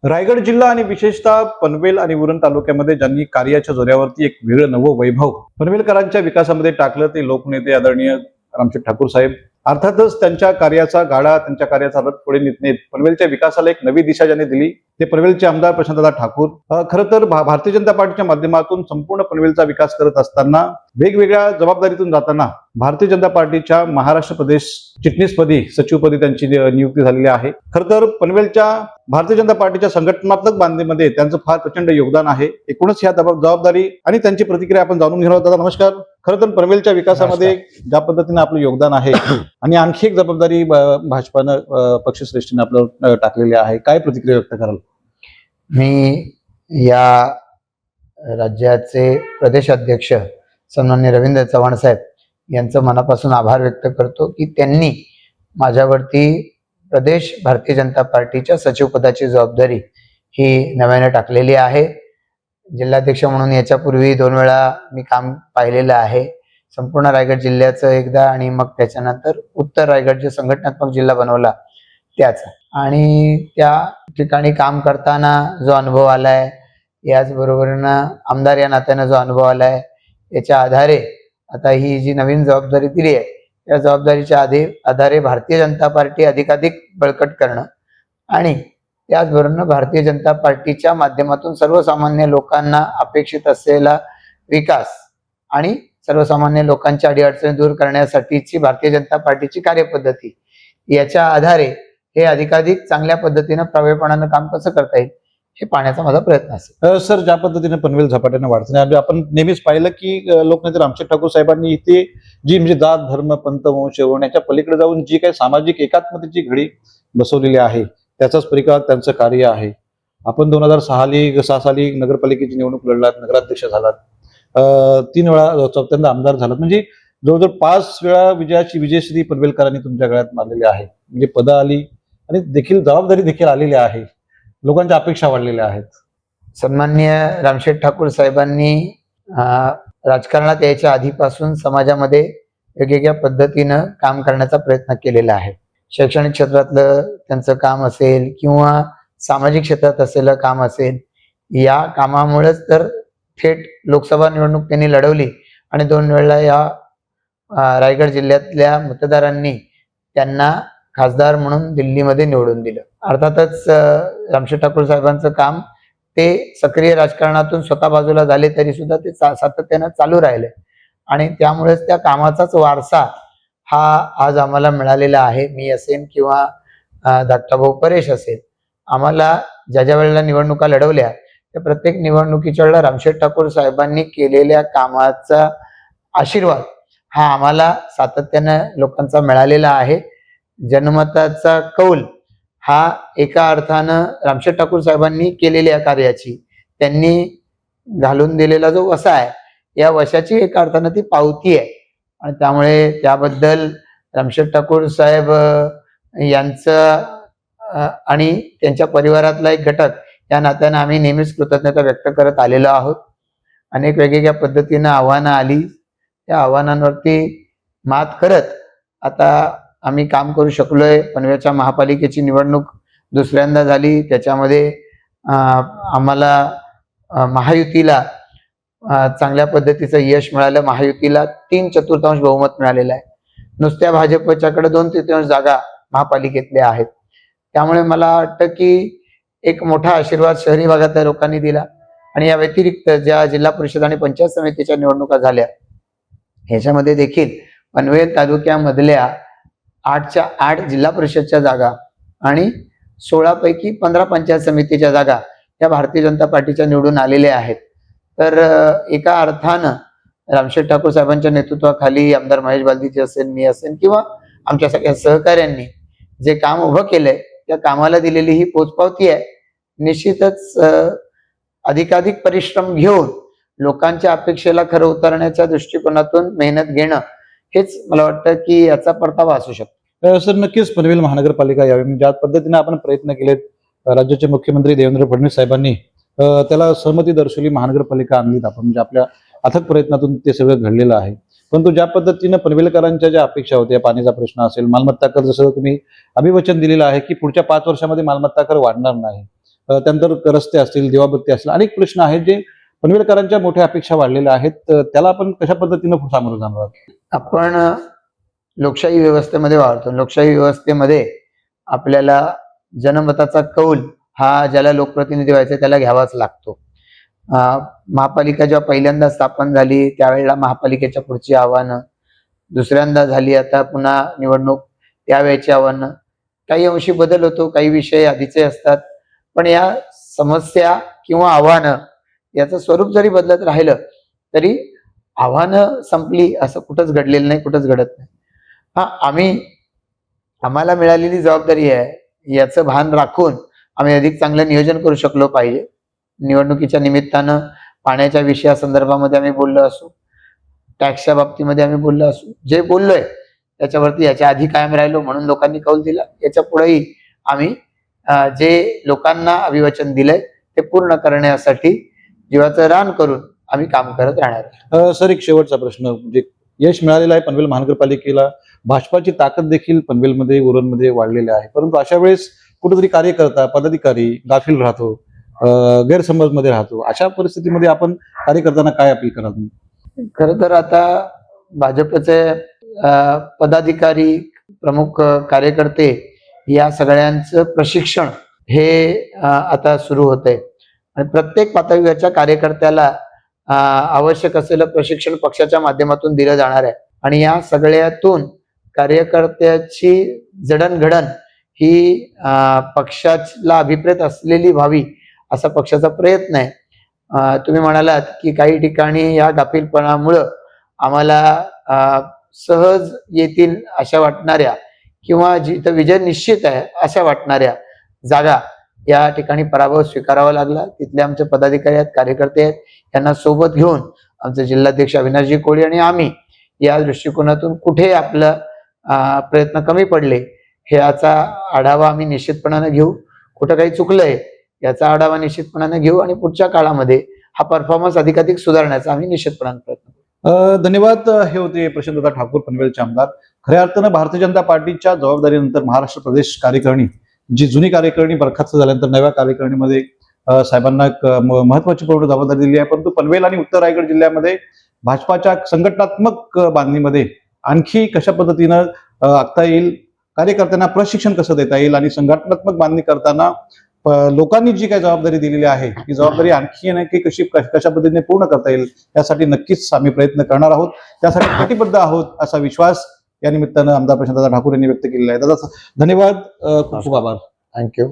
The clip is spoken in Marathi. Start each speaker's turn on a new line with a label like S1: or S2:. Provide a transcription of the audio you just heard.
S1: रायगड जिल्हा आणि विशेषतः पनवेल आणि उरण तालुक्यामध्ये ज्यांनी कार्याच्या जोऱ्यावरती एक वेगळं नवं वैभव पनवेलकरांच्या विकासामध्ये टाकलं ते लोकनेते आदरणीय रामशेठ ठाकूर साहेब. अर्थातच त्यांच्या कार्याचा गाडा, त्यांच्या कार्याचा रथ पुढे नेत पनवेलच्या विकासाला एक नवी दिशा ज्यांनी दिली ते पनवेलचे आमदार प्रशांतदा ठाकूर. खरं तर भारतीय जनता पार्टीच्या माध्यमातून संपूर्ण पनवेलचा विकास करत असताना वेगवेगळ्या जबाबदारीतून जाताना भारतीय जनता पार्टीच्या महाराष्ट्र प्रदेश चिटणीसपदी सचिवपदी त्यांची नियुक्ती झालेली आहे. खरं तर पनवेलच्या भारतीय जनता पार्टीच्या संघटनात्मक बांधणीमध्ये त्यांचं फार प्रचंड योगदान आहे. एकूणच ह्या जबाबदारी आणि त्यांची प्रतिक्रिया आपण जाणून घेणार आहोत. नमस्कार. खरं तर पनवेलच्या विकासामध्ये ज्या पद्धतीने आपलं योगदान आहे आणि आणखी एक जबाबदारी भाजपानं पक्षश्रेष्ठीने आपलं टाकलेली आहे, काय प्रतिक्रिया व्यक्त कराल?
S2: मी या राज्याचे प्रदेश अध्यक्ष सन्माननीय रवींद्र चव्हाण साहेब यांचं मनापासून आभार व्यक्त करतो की त्यांनी माझ्यावरती प्रदेश भारतीय जनता पार्टीच्या सचिवपदाची जबाबदारी ही नव्याने टाकलेली आहे. जिल्हाध्यक्ष म्हणून याच्यापूर्वी 2 वेळा मी काम पाहिलेलं आहे, संपूर्ण रायगड जिल्ह्याचं एकदा आणि मग त्याच्यानंतर उत्तर रायगड जे संघटनात्मक जिल्हा बनवला त्याचा. आणि त्या ठिकाणी काम करताना जो अनुभव आलाय, याचबरोबरीनं आमदार या नात्यानं जो अनुभव आलाय, याच्या आधारे आता ही जी नवीन जबाबदारी दिली आहे या जबाबदारीच्या आधारे भारतीय जनता पार्टी अधिकाधिक बळकट करणं आणि त्याचबरोबर भारतीय जनता पार्टीच्या माध्यमातून सर्वसामान्य लोकांना अपेक्षित असलेला विकास आणि सर्वसामान्य लोकांच्या अडीअडचणी दूर करण्यासाठीची भारतीय जनता पार्टीची कार्यपद्धती, याच्या आधारे हे अधिकाधिक चांगल्या पद्धतीनं प्रभावीपणानं काम कसं करता येईल हे पाहण्याचा माझा प्रयत्न असेल.
S1: सर, ज्या पद्धतीने पनवेल झपाट्याने वाढतं, आपण नेहमीच पाहिलं की लोकनेते रामशेठ ठाकूर साहेबांनी इथे जी म्हणजे जात धर्म पंथ वंश याच्या पलीकडे जाऊन जी काही सामाजिक एकात्मतेची घडी बसवलेली आहे त्याचाच परिकार त्यांचं कार्य आहे. आपण 2006 साली नगरपालिकेची निवडणूक लढलात, नगराध्यक्ष झालात, 3 वेळा चौथ्यांदा आमदार झालात, म्हणजे जवळजवळ 5 वेळा विजयाची विजयश्री पनवेलकरांनी तुमच्या गळ्यात मारलेली आहे. म्हणजे पदं आली आणि देखील जबाबदारी देखील आलेली आहे, लोकांच्या अपेक्षा वाढलेल्या आहेत.
S2: सन्माननीय रामशेठ ठाकूर साहेबांनी राजकारणात यायच्या आधीपासून समाजामध्ये वेगवेगळ्या पद्धतीनं काम करण्याचा प्रयत्न केलेला आहे. शैक्षणिक क्षेत्रातलं त्यांचं काम असेल किंवा सामाजिक क्षेत्रात असलेलं काम असेल, या कामामुळेच तर थेट लोकसभा निवडणूक त्यांनी लढवली आणि 2 वेळा या रायगड जिल्ह्यातल्या मतदारांनी त्यांना खासदार म्हणून दिल्लीमध्ये निवडून दिलं. अर्थातच रामशेठ ठाकूर साहेबांचं काम ते सक्रिय राजकारणातून स्वतः बाजूला झाले तरी सुद्धा ते सातत्यानं चालू राहिले आणि त्यामुळेच त्या कामाचाच वारसा हा आज आम्हाला मिळालेला आहे. मी असेन किंवा धाकटा परेश असेल, आम्हाला ज्या वेळेला निवडणुका लढवल्या त्या प्रत्येक निवडणुकीच्या वेळेला रामशेठ ठाकूर साहेबांनी केलेल्या कामाचा आशीर्वाद हा आम्हाला सातत्यानं लोकांचा मिळालेला आहे. जनमताचा कौल हा एका अर्थानं रामशेठ ठाकूर साहेबांनी केलेल्या कार्याची, त्यांनी घालून दिलेला जो वसा आहे या वशाची एका अर्थानं ती पावती आहे आणि त्यामुळे त्याबद्दल रामशेठ ठाकूर साहेब यांचं आणि त्यांच्या परिवारातला एक घटक या नात्यानं आम्ही नेहमीच कृतज्ञता व्यक्त करत आलेलो आहोत. अनेक वेगवेगळ्या पद्धतीनं आव्हानं आली, त्या आव्हानांवरती मात करत आता आम्ही काम करू शकलोय. पनवेलच्या महापालिकेची निवडणूक 2ऱ्यांदा झाली, त्याच्यामध्ये आम्हाला महायुतीला चांगल्या पद्धतीचं यश मिळालं. महायुतीला 3/4 बहुमत मिळालेलं आहे. नुसत्या भाजपच्याकडे 2/3 जागा महापालिकेतल्या आहेत. त्यामुळे मला वाटतं की एक मोठा आशीर्वाद शहरी भागातल्या लोकांनी दिला आणि या व्यतिरिक्त ज्या जिल्हा परिषद आणि पंचायत समितीच्या निवडणुका झाल्या ह्याच्यामध्ये देखील पनवेल तालुक्यामधल्या 8च्या 8 जिल्हा परिषदच्या जागा आणि 16 पैकी 15 पंचायत समितीच्या जागा या भारतीय जनता पार्टीच्या निवडून आलेल्या आहेत. तर एका अर्थानं रामशेठ ठाकूर साहेबांच्या नेतृत्वाखाली आमदार महेश बालदीजी असेल, मी असेल किंवा आमच्या सगळ्या सहकाऱ्यांनी जे काम उभं केलंय त्या कामाला दिलेली ही पोचपावती आहे. निश्चितच अधिकाधिक परिश्रम घेऊन लोकांच्या अपेक्षेला खरं उतरण्याच्या दृष्टिकोनातून मेहनत घेणं हेच मला वाटतं की याचा परतावा असू शकतो.
S1: सर, नक्कीच पनवेल महानगरपालिका यावी ज्या पद्धतीने आपण प्रयत्न केलेत, राज्याचे मुख्यमंत्री देवेंद्र फडणवीस साहेबांनी त्याला सहमती दर्शवली, महानगरपालिका आणलीत आपण, म्हणजे आपल्या अथक प्रयत्नातून ते सगळं घडलेलं आहे. परंतु ज्या पद्धतीनं पनवेलकरांच्या ज्या अपेक्षा होत्या, पाण्याचा प्रश्न असेल, मालमत्ता कर, जसं तुम्ही अभिवचन दिलेलं आहे की पुढच्या 5 वर्षामध्ये मालमत्ता कर वाढणार नाही, त्यानंतर रस्ते असतील, दिवाबत्ती असतील, अनेक प्रश्न आहेत जे पनवेलकरांच्या मोठ्या अपेक्षा वाढलेल्या आहेत. त्याला आपण कशा पद्धतीनं सामोरं जाणार आहोत?
S2: आपण लोकशाही व्यवस्थेमध्ये वावरतो. लोकशाही व्यवस्थेमध्ये आपल्याला जनमताचा कौल हा ज्याला लोकप्रतिनिधी व्हायचा त्याला घ्यावाच लागतो. महापालिका जेव्हा पहिल्यांदा स्थापन झाली त्यावेळेला महापालिकेच्या पुढची आव्हानं, दुसऱ्यांदा झाली आता पुन्हा निवडणूक, त्यावेळेची आव्हानं, काही अंशी बदल होतो, काही विषय आधीचे असतात, पण या समस्या किंवा आव्हानं याचं स्वरूप जरी बदलत राहिलं तरी आव्हानं संपली असं कुठंच घडलेलं नाही, कुठंच घडत नाही. आम्हाला मिळालेली जबाबदारी आहे याचं भान राखून आम्ही अधिक चांगलं नियोजन करू शकलो पाहिजे. निवडणुकीच्या निमित्तानं पाण्याच्या विषयासंदर्भामध्ये आम्ही बोललो असू, टॅक्सच्या बाबतीमध्ये आम्ही बोललो असू, जे बोललोय त्याच्यावरती याच्या आधी कायम राहिलो म्हणून लोकांनी कौल दिला. याच्या पुढेही आम्ही जे लोकांना अभिवचन दिलंय ते पूर्ण करण्यासाठी जीवाचं रान करून आम्ही काम करत राहणार.
S1: सर, एक शेवटचा प्रश्न, म्हणजे यश मिळालेलं आहे पनवेल महानगरपालिकेला, भाजपाची ताकद देखील पनवेलमध्ये, उरणमध्ये वाढलेली आहे, परंतु अशा वेळेस कुठेतरी कार्यकर्ता, पदाधिकारी गाफील राहतो, गैरसमजमध्ये राहतो. अशा परिस्थितीमध्ये आपण कार्यकर्त्यांना काय अपील कराल?
S2: खरं तर आता भाजपचे पदाधिकारी, प्रमुख कार्यकर्ते या सगळ्यांचं प्रशिक्षण हे आता सुरू होतंय आणि प्रत्येक पातळीवरच्या कार्यकर्त्याला आवश्यक असलेलं प्रशिक्षण पक्षाच्या माध्यमातून दिलं जाणार आहे आणि या सगळ्यातून कार्यकर्त्याची जडणघडण ही पक्षाला अभिप्रेत असलेली व्हावी असा पक्षाचा प्रयत्न आहे. तुम्ही म्हणालात की काही ठिकाणी या गाफीलपणामुळं आम्हाला सहज येतील अशा वाटणाऱ्या किंवा जिथं विजय निश्चित आहे अशा वाटणाऱ्या जागा या ठिकाणी पराभव स्वीकारावा लागला. तिथले आमचे पदाधिकारी आहेत, कार्यकर्ते आहेत, यांना सोबत घेऊन आमचे जिल्हाध्यक्ष अविनाशजी कोळी आणि आम्ही या दृष्टिकोनातून कुठे आपलं प्रयत्न कमी पडले हे याचा आढावा आम्ही निश्चितपणाने घेऊ. कुठं काही चुकलंय याचा आढावा निश्चितपणाने घेऊ आणि पुढच्या काळामध्ये हा परफॉर्मन्स अधिकाधिक सुधारण्याचा आम्ही निश्चितपणाने प्रयत्न करू.
S1: धन्यवाद. हे होते प्रशांतदा ठाकूर, पनवेलचे आमदार. खऱ्या अर्थानं भारतीय जनता पार्टीच्या जबाबदारीनंतर महाराष्ट्र प्रदेश कार्यकारिणी, जी जुनी कार्यकारिणी बरखास्त झाल्यानंतर नव्या कार्यकारिणीमध्ये साहेबांना एक महत्वाची पूर्ण जबाबदारी दिली आहे, परंतु पनवेल आणि उत्तर रायगड जिल्ह्यामध्ये भाजपाच्या संघटनात्मक बांधणीमध्ये आणखी कशा पद्धतीनं आखता येईल, कार्यकर्त्यांना प्रशिक्षण कसं देता येईल आणि संघटनात्मक बांधणी करताना लोकांनी जी काही जबाबदारी दिलेली आहे ती जबाबदारी आणखी नक्की कशा पद्धतीने पूर्ण करता येईल यासाठी नक्कीच आम्ही प्रयत्न करणार आहोत, त्यासाठी कटिबद्ध आहोत असा विश्वास या निमित्तानं आमदार प्रशांतदा ठाकूर यांनी व्यक्त केलेला आहे. दादा धन्यवाद, खूप खूप आभार.
S2: थँक्यू.